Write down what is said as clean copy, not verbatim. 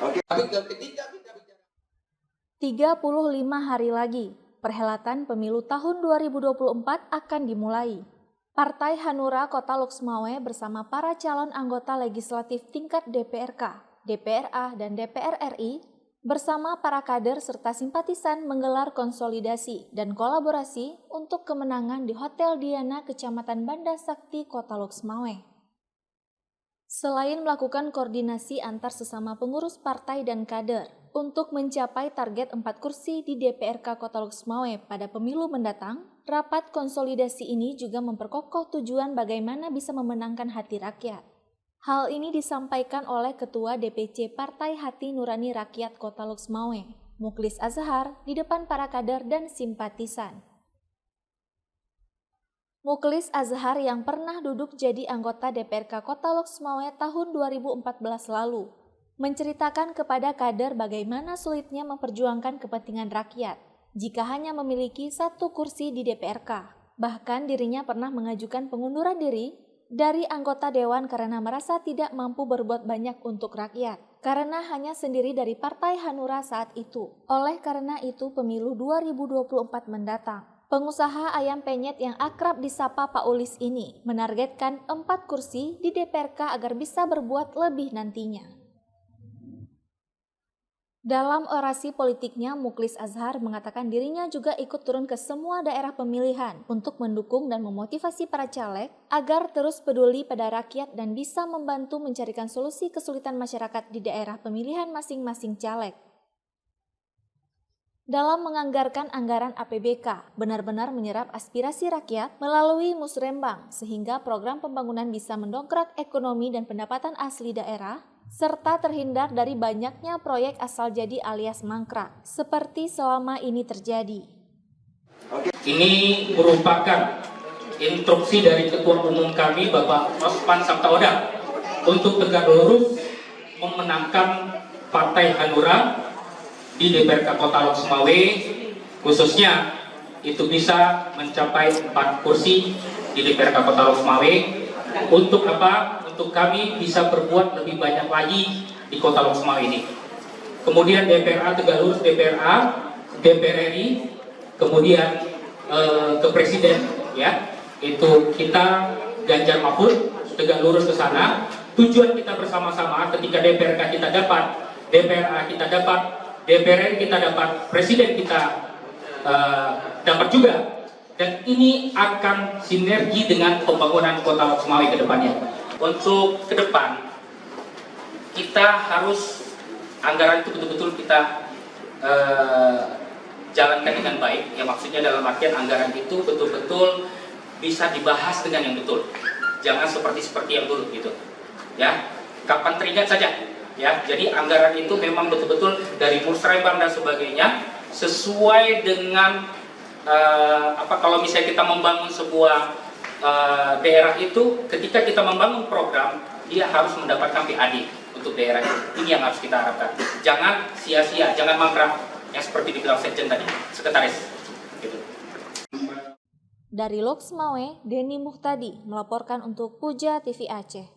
Oke. 35 hari lagi, perhelatan pemilu tahun 2024 akan dimulai. Partai Hanura Kota Loksmawe bersama para calon anggota legislatif tingkat DPRK, DPRA, dan DPR RI bersama para kader serta simpatisan menggelar konsolidasi dan kolaborasi untuk kemenangan di Hotel Diana, Kecamatan Banda Sakti, Kota Loksmawe. Selain melakukan koordinasi antar sesama pengurus partai dan kader untuk mencapai target 4 kursi di DPRK Kota Loksmawe pada pemilu mendatang, rapat konsolidasi ini juga memperkokoh tujuan bagaimana bisa memenangkan hati rakyat. Hal ini disampaikan oleh Ketua DPC Partai Hati Nurani Rakyat Kota Loksmawe, Mukhlis Azhar, di depan para kader dan simpatisan. Mukhlis Azhar yang pernah duduk jadi anggota DPRK Kota Loksmawe tahun 2014 lalu, menceritakan kepada kader bagaimana sulitnya memperjuangkan kepentingan rakyat jika hanya memiliki 1 kursi di DPRK. Bahkan dirinya pernah mengajukan pengunduran diri dari anggota dewan karena merasa tidak mampu berbuat banyak untuk rakyat, karena hanya sendiri dari Partai Hanura saat itu. Oleh karena itu, pemilu 2024 mendatang, pengusaha ayam penyet yang akrab disapa Pak Ulis ini menargetkan 4 kursi di DPRK agar bisa berbuat lebih nantinya. Dalam orasi politiknya, Mukhlis Azhar mengatakan dirinya juga ikut turun ke semua daerah pemilihan untuk mendukung dan memotivasi para caleg agar terus peduli pada rakyat dan bisa membantu mencarikan solusi kesulitan masyarakat di daerah pemilihan masing-masing caleg. Dalam menganggarkan anggaran APBK, benar-benar menyerap aspirasi rakyat melalui musrembang sehingga program pembangunan bisa mendongkrak ekonomi dan pendapatan asli daerah, serta terhindar dari banyaknya proyek asal jadi alias mangkrak, seperti selama ini terjadi. Ini merupakan instruksi dari Ketua Umum kami, Bapak Osman Sabtaodang, untuk tegak lurus memenangkan Partai Hanura di DPRK Kota Loksmawe, khususnya itu bisa mencapai 4 kursi di DPRK Kota Loksmawe. Untuk apa? Untuk kami bisa berbuat lebih banyak lagi di Kota Loksmawe ini. Kemudian DPRA tegak lurus, DPRA, DPR RI, kemudian ke Presiden, ya, itu kita Ganjar Mahfud tegak lurus ke sana. Tujuan kita bersama-sama ketika DPRK kita dapat, DPRA kita dapat, DPR RI kita dapat, Presiden kita dapat juga. Dan ini akan sinergi dengan pembangunan Kota Loksmawe ke depannya. Untuk ke depan, kita harus anggaran itu betul-betul kita jalankan dengan baik. Ya, maksudnya dalam artian anggaran itu betul-betul bisa dibahas dengan yang betul. Jangan seperti yang dulu gitu. Ya, kapan teringat saja. Ya, jadi anggaran itu memang betul-betul dari musrembang dan sebagainya sesuai dengan kalau misalnya kita membangun sebuah daerah itu, ketika kita membangun program, dia harus mendapatkan PAD untuk daerah itu. Ini yang harus kita harapkan. Jangan sia-sia, jangan mangkrak, yang seperti dibilang Sekjen tadi, Sekretaris. Gitu. Dari Loksmawe, Denny Muhtadi melaporkan untuk Puja TV Aceh.